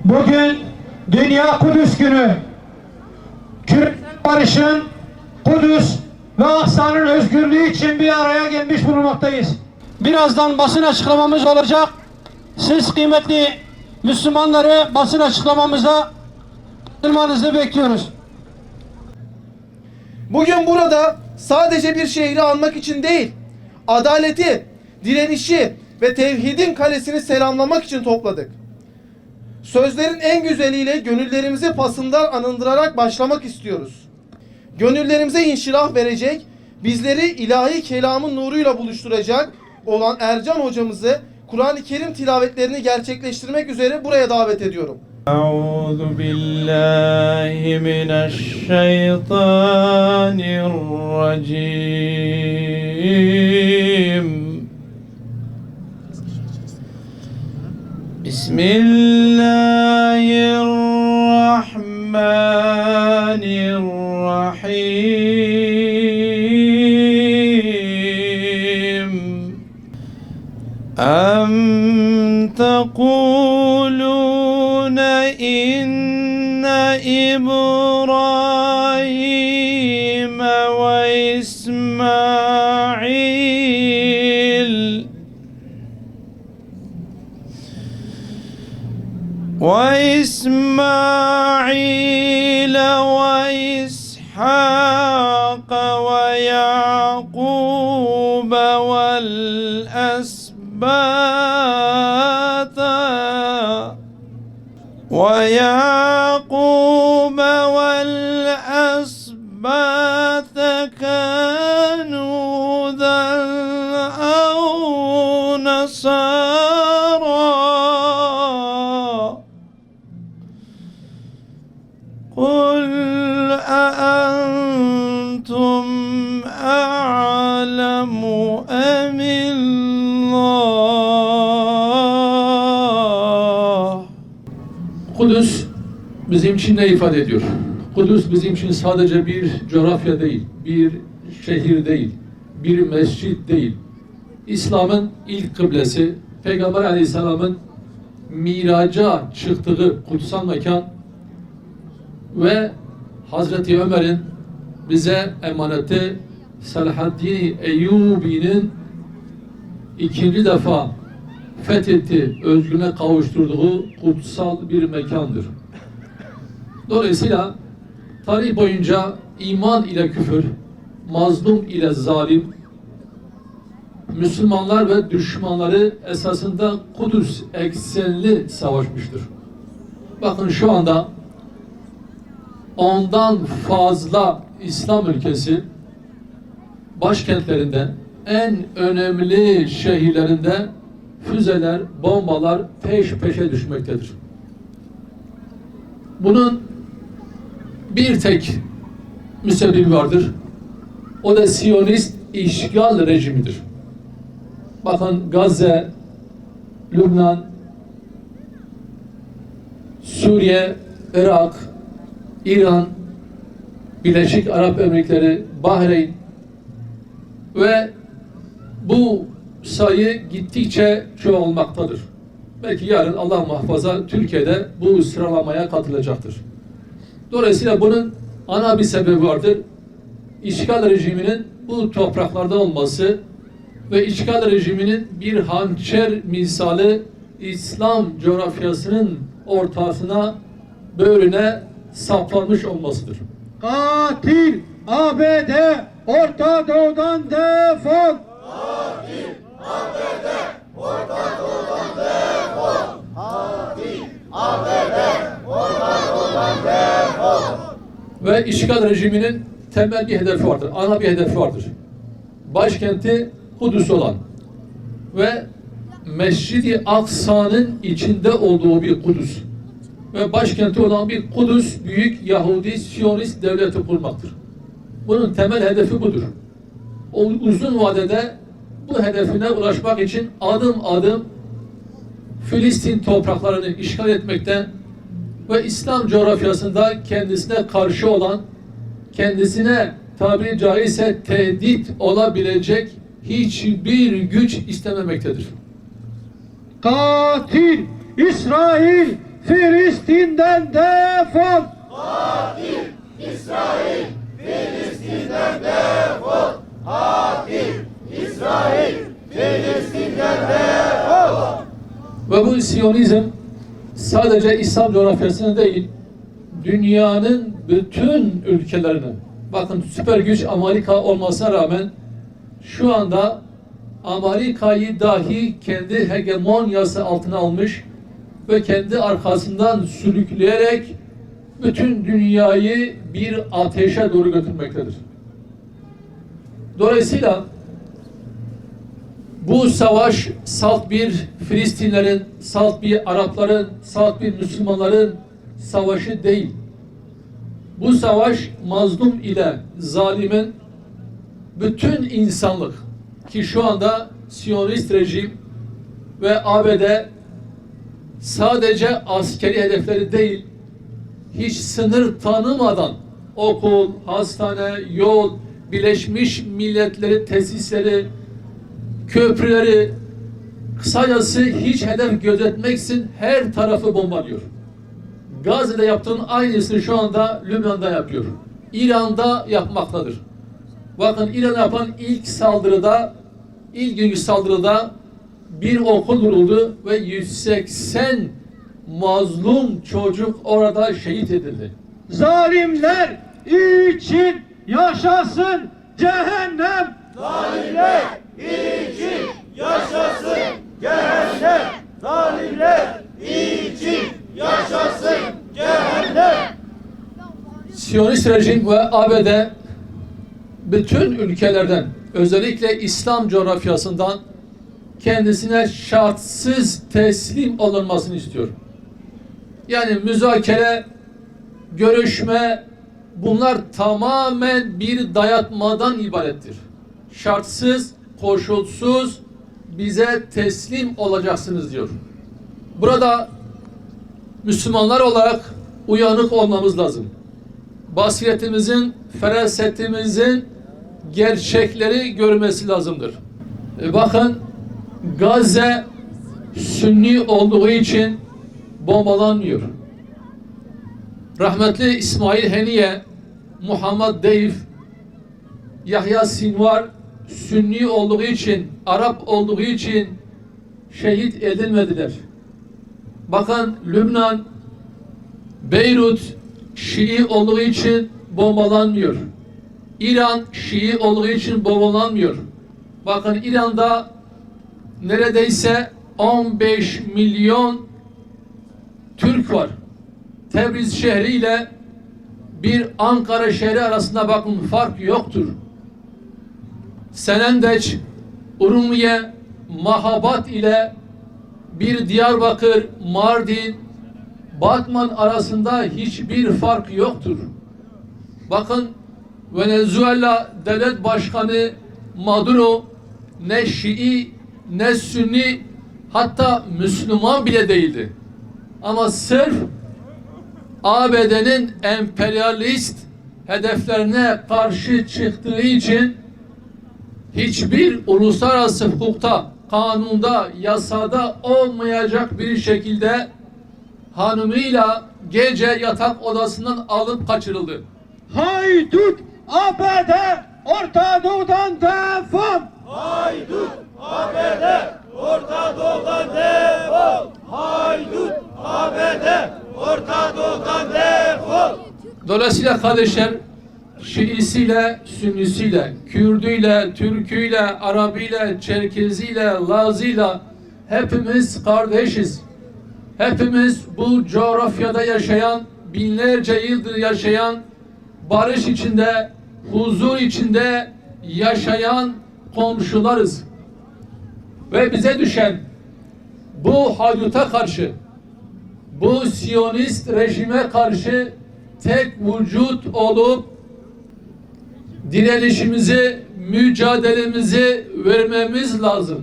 Bugün Dünya Kudüs Günü. Küresel barışın, Kudüs ve Aksa'nın özgürlüğü için bir araya gelmiş bulunmaktayız. Birazdan basın açıklamamız olacak. Siz kıymetli Müslümanları basın açıklamamıza katılmanızı bekliyoruz. Bugün burada sadece bir şehri almak için değil, adaleti, direnişi ve tevhidin kalesini selamlamak için topladık. Sözlerin en güzeliyle gönüllerimizi pasından anındırarak başlamak istiyoruz. Gönüllerimize inşirah verecek, bizleri ilahi kelamın nuruyla buluşturacak olan Ercan hocamızı Kur'an-ı Kerim tilavetlerini gerçekleştirmek üzere buraya davet ediyorum. Euzu billahi mineşşeytanirracim. Bismillahirrahmanirrahim. Em tekulune inne İbrahim ve İsmail وإسحاق ويعقوب والأسباط كانوا هودا أو نصارى قل أأنتم أعلم أم الله. Kudüs bizim için ne ifade ediyor? Kudüs bizim için sadece bir coğrafya değil, bir şehir değil, bir mescit değil. İslam'ın ilk kıblesi, Peygamber Aleyhisselam'ın miraca çıktığı kutsal mekan ve Hazreti Ömer'in bize emaneti Selahaddin Eyyubi'nin ikinci defa fethetti, özgürlüğüne kavuşturduğu kutsal bir mekandır. Dolayısıyla tarih boyunca iman ile küfür, mazlum ile zalim, Müslümanlar ve düşmanları esasında Kudüs eksenli savaşmıştır. Bakın şu anda ondan fazla İslam ülkesi başkentlerinde, en önemli şehirlerinde füzeler, bombalar peş peşe düşmektedir. Bunun bir tek müsebbibi vardır. O da Siyonist işgal rejimidir. Bakın Gazze, Lübnan, Suriye, Irak, İran, Birleşik Arap Emirlikleri, Bahreyn ve bu sayı gittikçe çoğalmaktadır. Belki yarın Allah muhafaza Türkiye'de bu sıralamaya katılacaktır. Dolayısıyla bunun ana bir sebebi vardır. İşgal rejiminin bu topraklarda olması ve işgal rejiminin bir hançer misali İslam coğrafyasının ortasına, böğrüne saplanmış olmasıdır. Katil ABD Orta Doğu'dan defol! Katil ABD Orta Doğu'dan defol! Katil ABD Orta Doğu'dan defol! Ve işgal rejiminin temel bir hedefi vardır. Ana bir hedefi vardır. Başkenti Kudüs olan ve Mescid-i Aksa'nın içinde olduğu bir Kudüs ve başkenti olan bir Kudüs büyük Yahudi Siyonist devleti kurmaktır. Bunun temel hedefi budur. O uzun vadede bu hedefine ulaşmak için adım adım Filistin topraklarını işgal etmekte ve İslam coğrafyasında kendisine karşı olan, kendisine tabiri caizse tehdit olabilecek hiçbir güç istememektedir. Katil İsrail Filistin'den defol. Katil İsrail, Filistin'den defol. Katil İsrail, Filistin'den defol. Ve bu Siyonizm sadece İslam coğrafyasını değil, dünyanın bütün ülkelerini, bakın süper güç Amerika olmasına rağmen şu anda Amerika'yı dahi kendi hegemonyası altına almış ve kendi arkasından sürükleyerek bütün dünyayı bir ateşe doğru götürmektedir. Dolayısıyla bu savaş salt bir Filistinlerin, salt bir Arapların, salt bir Müslümanların savaşı değil. Bu savaş mazlum ile zalimin, bütün insanlık ki şu anda Siyonist rejim ve ABD sadece askeri hedefleri değil, hiç sınır tanımadan okul, hastane, yol, Birleşmiş Milletleri tesisleri, köprüleri, kısacası hiç hedef gözetmeksizin her tarafı bombalıyor. Gazze'de yaptığın aynısını şu anda Lübnan'da yapıyor. İran'da yapmaktadır. Bakın İran'a yapan ilk saldırıda, ilk günkü saldırıda bir okul vuruldu ve 180 mazlum çocuk orada şehit edildi. Zalimler için yaşasın cehennem. Zalimler için yaşasın cehennem. Zalimler için yaşasın cehennem. Siyonist rejim ve ABD bütün ülkelerden, özellikle İslam coğrafyasından kendisine şartsız teslim olunmasını istiyor. Yani müzakere, görüşme, bunlar tamamen bir dayatmadan ibarettir. Şartsız, koşulsuz bize teslim olacaksınız diyor. Burada Müslümanlar olarak uyanık olmamız lazım. Basiretimizin, ferasetimizin gerçekleri görmesi lazımdır. Bakın Gazze Sünni olduğu için bombalanmıyor. Rahmetli İsmail Haniye, Muhammed Deyf, Yahya Sinvar Sünni olduğu için, Arap olduğu için şehit edilmediler. Bakın Lübnan, Beyrut Şii olduğu için bombalanmıyor. İran Şii olduğu için bombalanmıyor. Bakın İran'da neredeyse 15 milyon Türk var. Tebriz şehri ile bir Ankara şehri arasında bakın fark yoktur. Senendeç, Urumiye, Mahabat ile bir Diyarbakır, Mardin, Batman arasında hiçbir fark yoktur. Bakın Venezuela Devlet Başkanı Maduro ne Şii ne Sünni, hatta Müslüman bile değildi. Ama sırf ABD'nin emperyalist hedeflerine karşı çıktığı için hiçbir uluslararası hukukta, kanunda, yasada olmayacak bir şekilde hanımıyla gece yatak odasından alıp kaçırıldı. Haydut ABD Orta Doğu'dan defol. Haydut ABD Orta Doğu'dan defol. Haydut ABD Orta Doğu'dan defol. Dolayısıyla kardeşler, Şiisiyle, Sünnisiyle, Kürdüyle, Türküyle, Arabiyle, Çerkeziyle, Lazıyla hepimiz kardeşiz. Hepimiz bu coğrafyada yaşayan, binlerce yıldır yaşayan, barış içinde, huzur içinde yaşayan komşularız. Ve bize düşen bu hayduta karşı, bu Siyonist rejime karşı tek vücut olup direnişimizi, mücadelemizi vermemiz lazım.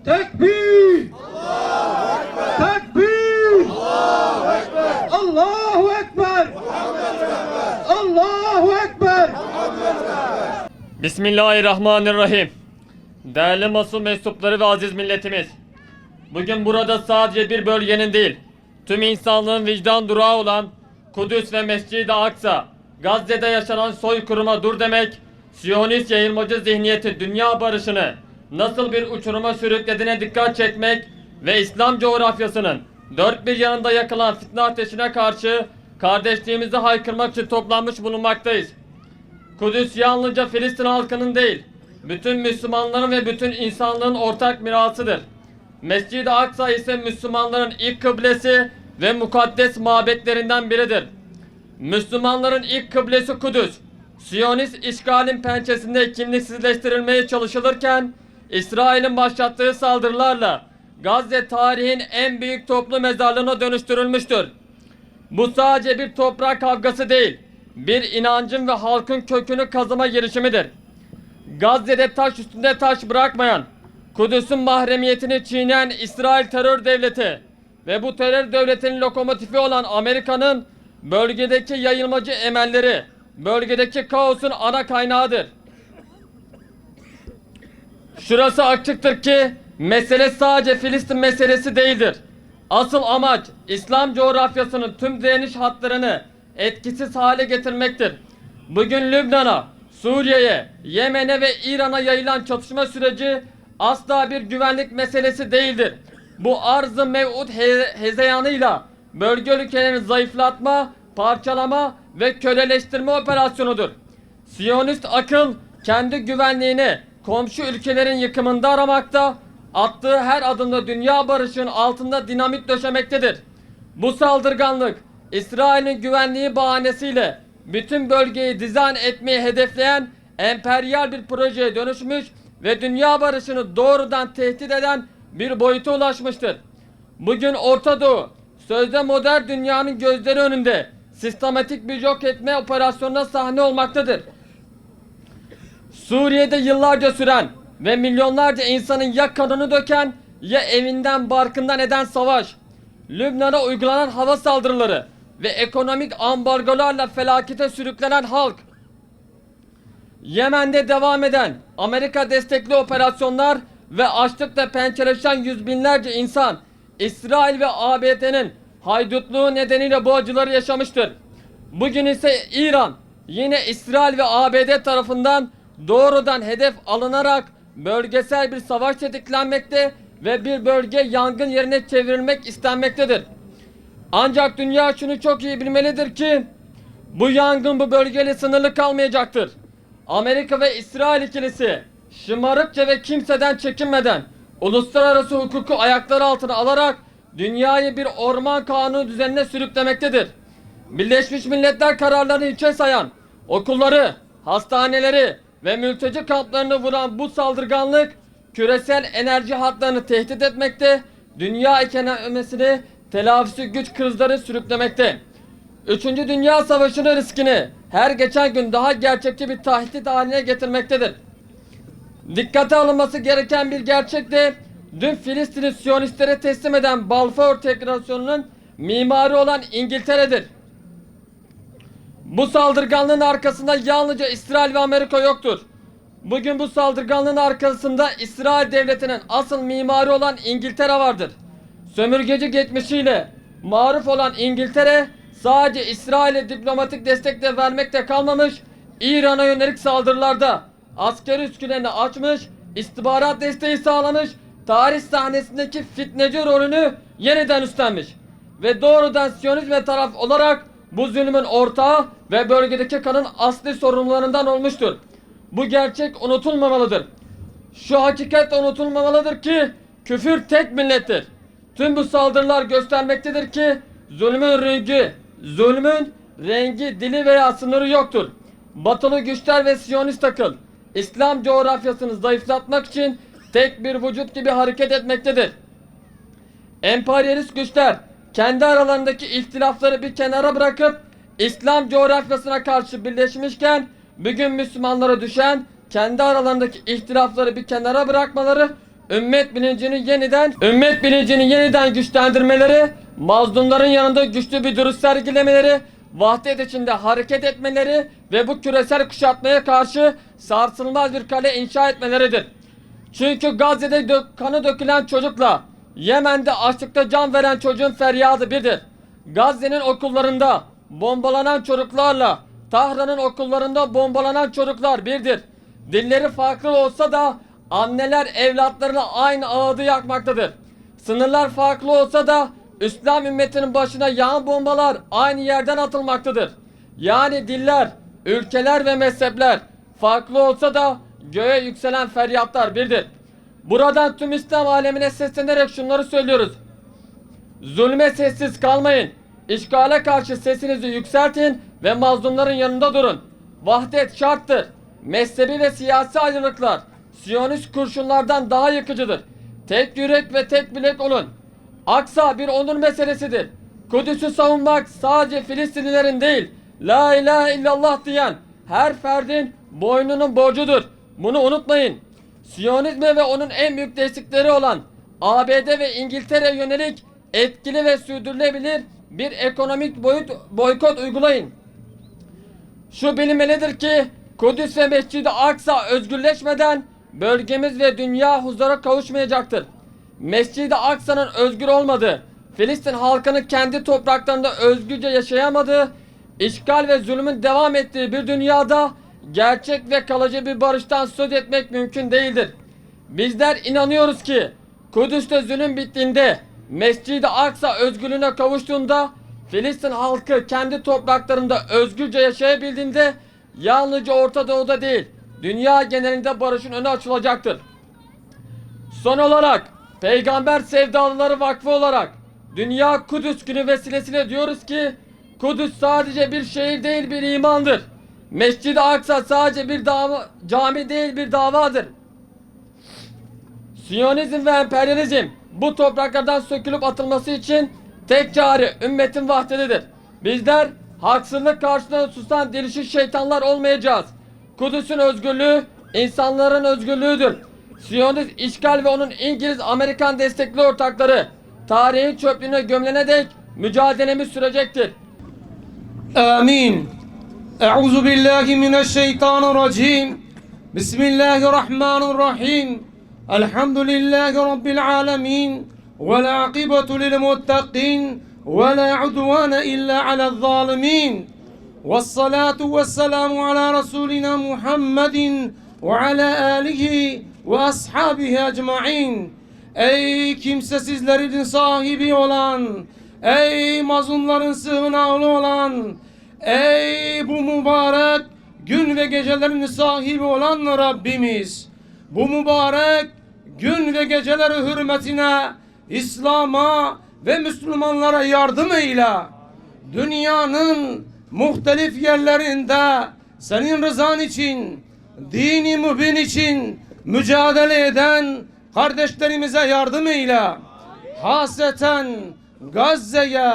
Tekbir! Allahu Ekber! Tekbir! Allahu Ekber! Allahu Ekber! Allahu Ekber! Bismillahirrahmanirrahim. Değerli masum mensupları ve aziz milletimiz, bugün burada sadece bir bölgenin değil, tüm insanlığın vicdan durağı olan Kudüs ve Mescid-i Aksa, Gazze'de yaşanan soykırıma dur demek, Siyonist yayılmacı zihniyeti dünya barışını nasıl bir uçuruma sürüklediğine dikkat çekmek ve İslam coğrafyasının dört bir yanında yakılan fitne ateşine karşı kardeşliğimizi haykırmak için toplanmış bulunmaktayız. Kudüs yalnızca Filistin halkının değil, bütün Müslümanların ve bütün insanlığın ortak mirasıdır. Mescid-i Aksa ise Müslümanların ilk kıblesi ve mukaddes mabetlerinden biridir. Müslümanların ilk kıblesi Kudüs, Siyonist işgalin pençesinde kimliksizleştirilmeye çalışılırken, İsrail'in başlattığı saldırılarla Gazze tarihin en büyük toplu mezarlığına dönüştürülmüştür. Bu sadece bir toprak kavgası değil, bir inancın ve halkın kökünü kazıma girişimidir. Gazze'de taş üstünde taş bırakmayan, Kudüs'ün mahremiyetini çiğneyen İsrail terör devleti ve bu terör devletinin lokomotifi olan Amerika'nın bölgedeki yayılmacı emelleri, bölgedeki kaosun ana kaynağıdır. Şurası açıktır ki mesele sadece Filistin meselesi değildir. Asıl amaç İslam coğrafyasının tüm direniş hatlarını etkisiz hale getirmektir. Bugün Lübnan'a, Suriye'ye, Yemen'e ve İran'a yayılan çatışma süreci asla bir güvenlik meselesi değildir. Bu arz-ı mev'ud hezeyanıyla bölge ülkelerini zayıflatma, parçalama ve köleleştirme operasyonudur. Siyonist akıl kendi güvenliğini komşu ülkelerin yıkımında aramakta, attığı her adımda dünya barışının altında dinamit döşemektedir. Bu saldırganlık İsrail'in güvenliği bahanesiyle bütün bölgeyi dizayn etmeyi hedefleyen emperyal bir projeye dönüşmüş ve dünya barışını doğrudan tehdit eden bir boyuta ulaşmıştır. Bugün Orta Doğu, sözde modern dünyanın gözleri önünde sistematik bir yok etme operasyonuna sahne olmaktadır. Suriye'de yıllarca süren ve milyonlarca insanın ya kanını döken ya evinden barkından eden savaş, Lübnan'a uygulanan hava saldırıları ve ekonomik ambargolarla felakete sürüklenen halk, Yemen'de devam eden Amerika destekli operasyonlar ve açlıkla pençeleşen yüz binlerce insan, İsrail ve ABD'nin haydutluğu nedeniyle bu acıları yaşamıştır. Bugün ise İran yine İsrail ve ABD tarafından doğrudan hedef alınarak bölgesel bir savaş tetiklenmekte ve bir bölge yangın yerine çevrilmek istenmektedir. Ancak dünya şunu çok iyi bilmelidir ki bu yangın bu bölgeyle sınırlı kalmayacaktır. Amerika ve İsrail ikilisi şımarıkça ve kimseden çekinmeden uluslararası hukuku ayakları altına alarak dünyayı bir orman kanunu düzenine sürüklemektedir. Birleşmiş Milletler kararlarını hiçe sayan, okulları, hastaneleri ve mülteci kamplarını vuran bu saldırganlık küresel enerji hatlarını tehdit etmekte, dünya ekonomisini telafisi güç krizleri sürüklemekte. 3. Dünya Savaşı'nın riskini her geçen gün daha gerçekçi bir tehdit haline getirmektedir. Dikkate alınması gereken bir gerçek de dün Filistin'i Siyonistlere teslim eden Balfour Deklarasyonu'nun mimarı olan İngiltere'dir. Bu saldırganlığın arkasında yalnızca İsrail ve Amerika yoktur. Bugün bu saldırganlığın arkasında İsrail devletinin asıl mimarı olan İngiltere vardır. Sömürgeci geçmişiyle maruf olan İngiltere sadece İsrail'e diplomatik destek de vermekte kalmamış, İran'a yönelik saldırılarda askeri üskülerini açmış, istihbarat desteği sağlamış, tarih sahnesindeki fitneci rolünü yeniden üstlenmiş ve doğrudan Siyonizm taraf olarak bu zulmün ortağı ve bölgedeki kanın asli sorumlularından olmuştur. Bu gerçek unutulmamalıdır. Şu hakikat unutulmamalıdır ki küfür tek millettir. Tüm bu saldırılar göstermektedir ki zulmün rengi, dili veya sınırı yoktur. Batılı güçler ve Siyonist akıl İslam coğrafyasını zayıflatmak için tek bir vücut gibi hareket etmektedir. Emperyalist güçler kendi aralarındaki ihtilafları bir kenara bırakıp İslam coğrafyasına karşı birleşmişken bugün Müslümanlara düşen kendi aralarındaki ihtilafları bir kenara bırakmaları, ümmet bilincini yeniden güçlendirmeleri, mazlumların yanında güçlü bir duruş sergilemeleri, vahdet içinde hareket etmeleri ve bu küresel kuşatmaya karşı sarsılmaz bir kale inşa etmeleridir. Çünkü Gazze'de kanı dökülen çocukla Yemen'de açlıkta can veren çocuğun feryadı birdir. Gazze'nin okullarında bombalanan çocuklarla Tahran'ın okullarında bombalanan çocuklar birdir. Dilleri farklı olsa da anneler evlatlarına aynı ağıdı yakmaktadır. Sınırlar farklı olsa da İslam ümmetinin başına yağan bombalar aynı yerden atılmaktadır. Yani diller, ülkeler ve mezhepler farklı olsa da göğe yükselen feryatlar birdir. Buradan tüm İslam alemine seslenerek şunları söylüyoruz. Zulme sessiz kalmayın. İşgale karşı sesinizi yükseltin ve mazlumların yanında durun. Vahdet şarttır. Mezhebi ve siyasi ayrılıklar Siyonist kurşunlardan daha yıkıcıdır. Tek yürek ve tek bilek olun. Aksa bir onur meselesidir. Kudüs'ü savunmak sadece Filistinlilerin değil, La ilahe illallah diyen her ferdin boynunun borcudur. Bunu unutmayın. Siyonizme ve onun en büyük destekleri olan ABD ve İngiltere'ye yönelik etkili ve sürdürülebilir bir ekonomik boykot uygulayın. Şu bilinmelidir ki Kudüs ve Mescid-i Aksa özgürleşmeden bölgemiz ve dünya huzura kavuşmayacaktır. Mescid-i Aksa'nın özgür olmadığı, Filistin halkının kendi topraklarında özgürce yaşayamadığı, işgal ve zulmün devam ettiği bir dünyada gerçek ve kalıcı bir barıştan söz etmek mümkün değildir. Bizler inanıyoruz ki Kudüs'te zulüm bittiğinde, Mescid-i Aksa özgürlüğüne kavuştuğunda, Filistin halkı kendi topraklarında özgürce yaşayabildiğinde yalnızca Orta Doğu'da değil, dünya genelinde barışın önü açılacaktır. Son olarak Peygamber Sevdalıları Vakfı olarak Dünya Kudüs Günü vesilesiyle diyoruz ki Kudüs sadece bir şehir değil bir imandır. Mescid-i Aksa sadece bir cami değil bir davadır. Siyonizm ve emperyalizm bu topraklardan sökülüp atılması için tek çare ümmetin vahdetidir. Bizler haksızlık karşısında susan delişik şeytanlar olmayacağız. Kudüs'ün özgürlüğü insanların özgürlüğüdür. Siyonist işgal ve onun İngiliz-Amerikan destekli ortakları tarihin çöplüğüne gömülene dek mücadelemiz sürecektir. آمين. أعوذ بالله من الشيطان الرجيم. بسم الله الرحمن الرحيم. الحمد لله رب العالمين. والعاقبة للمتقين. ولا عدوان إلا على الظالمين. والصلاة والسلام على رسولنا محمد وعلى آله وأصحابه أجمعين. Ey kimsesizlerin sahibi olan, ey mazlumların sığınağı olan, ey bu mübarek gün ve gecelerin sahibi olan Rabbimiz, bu mübarek gün ve geceleri hürmetine İslam'a ve Müslümanlara yardım eyle. Dünyanın muhtelif yerlerinde senin rızan için, dini mübin için mücadele eden kardeşlerimize yardım eyle. Haseten Gazze'ye,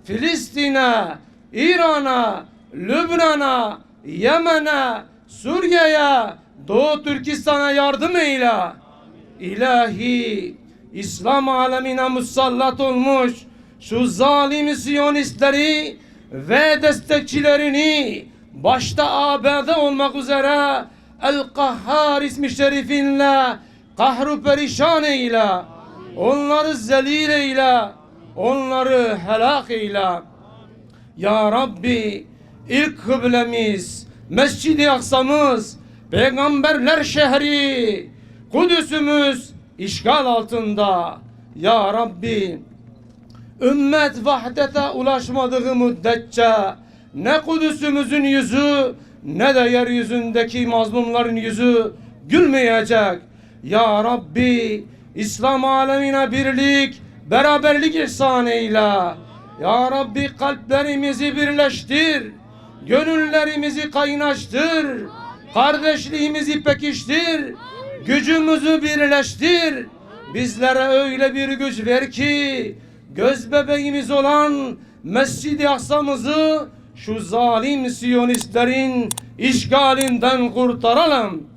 Filistin'e, İran'a, Lübnan'a, Yemen'e, Suriye'ye, Doğu Türkistan'a yardım eyle. İlahi, İslam alemine musallat olmuş şu zalim Siyonistleri ve destekçilerini başta ABD olmak üzere El-Kahhar ismi şerifinle kahru perişan eyle. Onları zelil eyle. Onları helak eyle. Ya Rabbi, ilk kıblemiz, Mescid-i Aksa'mız, Peygamberler şehri, Kudüs'ümüz işgal altında. Ya Rabbi, ümmet vahdete ulaşmadığı müddetçe ne Kudüs'ümüzün yüzü ne de yeryüzündeki mazlumların yüzü gülmeyecek. Ya Rabbi, İslam alemine birlik, beraberlik ihsan eyle. Ya Rabbi, kalplerimizi birleştir, gönüllerimizi kaynaştır, kardeşliğimizi pekiştir, gücümüzü birleştir. Bizlere öyle bir güç ver ki göz bebeğimiz olan Mescid-i Aksa'mızı şu zalim Siyonistlerin işgalinden kurtaralım.